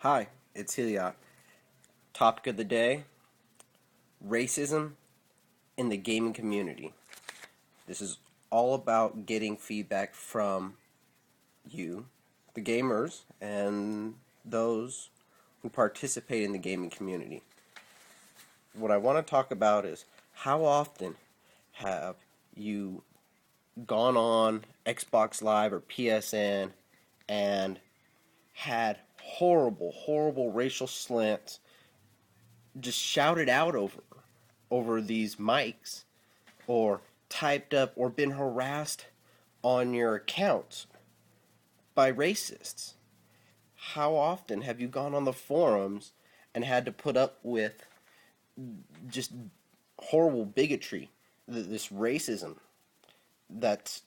Hi, it's Heliot. Topic of the day: racism in the gaming community. This is all about getting feedback from you, the gamers, and those who participate in the gaming community. What I want to talk about is how often have you gone on Xbox Live or PSN and had horrible, horrible racial slants just shouted out over these mics, or typed up or been harassed on your accounts by racists? How often have you gone on the forums and had to put up with just horrible bigotry, this racism that's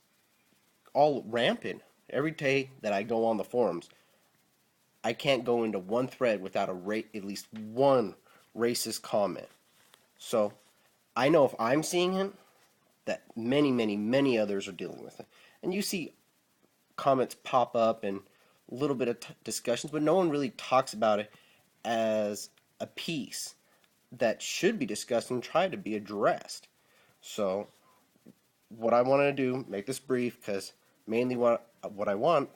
all rampant? Every day that I go on the forums, I can't go into one thread without at least one racist comment. So I know if I'm seeing it, that many, many, many others are dealing with it. And you see comments pop up and a little bit of discussions, but no one really talks about it as a piece that should be discussed and try to be addressed. So what I want to do, make this brief, because mainly what I want,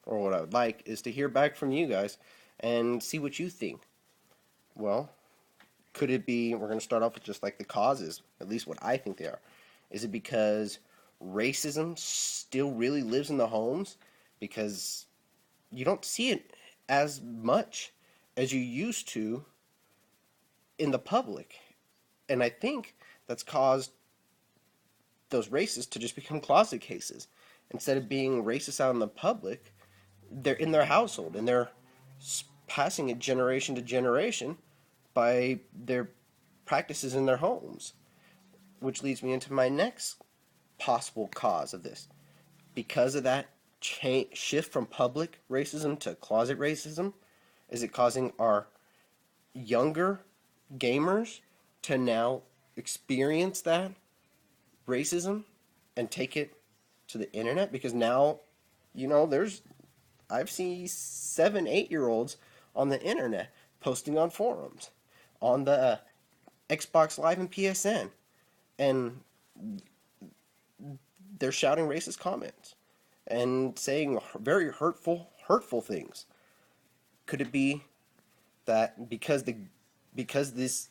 or what I would like, is to hear back from you guys and see what you think. Well, could it be, we're going to start off with just like the causes, at least what I think they are. Is it because racism still really lives in the homes? Because you don't see it as much as you used to in the public. And I think that's caused those racists to just become closet cases. Instead of being racist out in the public, they're in their household and they're passing it generation to generation by their practices in their homes. Which leads me into my next possible cause of this. Because of that shift from public racism to closet racism, is it causing our younger gamers to now experience that racism and take it to the internet? Because now, I've seen 7, 8-year-olds on the internet posting on forums, on the Xbox Live and PSN, and they're shouting racist comments and saying very hurtful things. Could it be that because this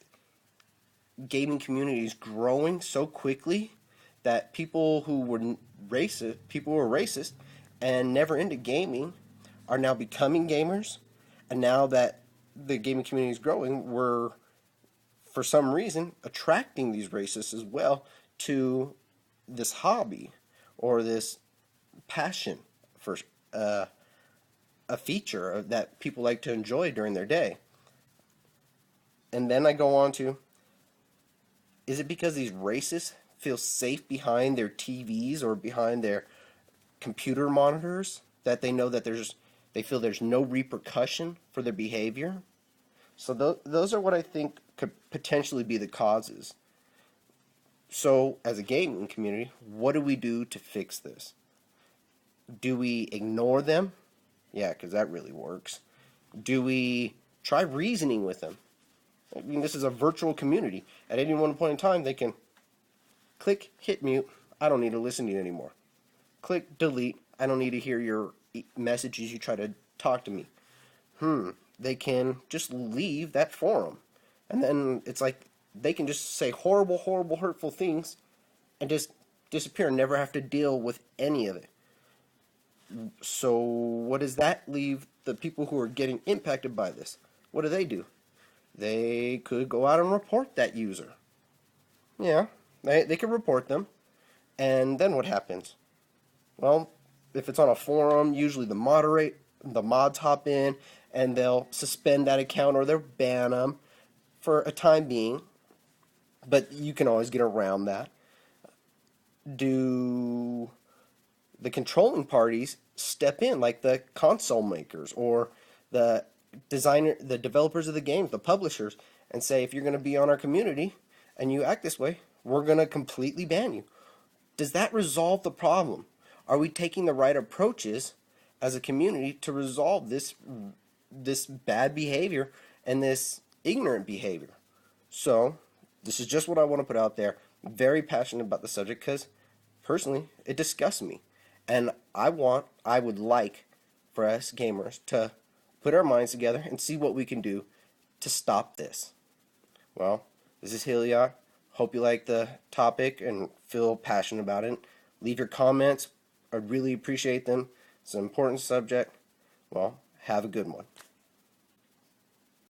gaming community is growing so quickly, that people who were racist and never into gaming are now becoming gamers, and now that the gaming community is growing, we're for some reason attracting these racists as well to this hobby or this passion for a feature that people like to enjoy during their day. And then I go on to, is it because these racists feel safe behind their TVs or behind their computer monitors, that they know that they feel there's no repercussion for their behavior? So those are what I think could potentially be the causes. So as a gaming community, what do we do to fix this? Do we ignore them? Yeah, because that really works. Do we try reasoning with them? I mean, this is a virtual community. At any one point in time, they can click, hit mute. I don't need to listen to you anymore. Click, delete. I don't need to hear your messages you try to talk to me. They can just leave that forum. And then it's like they can just say horrible, horrible, hurtful things and just disappear and never have to deal with any of it. So what does that leave the people who are getting impacted by this? What do? They could go out and report that user. Yeah, they could report them. And then what happens? Well, if it's on a forum, usually the mods hop in and they'll suspend that account or they'll ban them for a time being. But you can always get around that. Do the controlling parties step in, like the console makers or the developers of the games, the publishers, and say, if you're going to be on our community and you act this way, we're going to completely ban you? Does that resolve the problem? Are we taking the right approaches as a community to resolve this bad behavior and this ignorant behavior. So, this is just what I want to put out there. I'm very passionate about the subject because personally, it disgusts me. And I would like for us gamers to put our minds together and see what we can do to stop this. Well, this is Heliot. Hope you like the topic and feel passionate about it. Leave your comments. I really appreciate them. It's an important subject. Well, have a good one.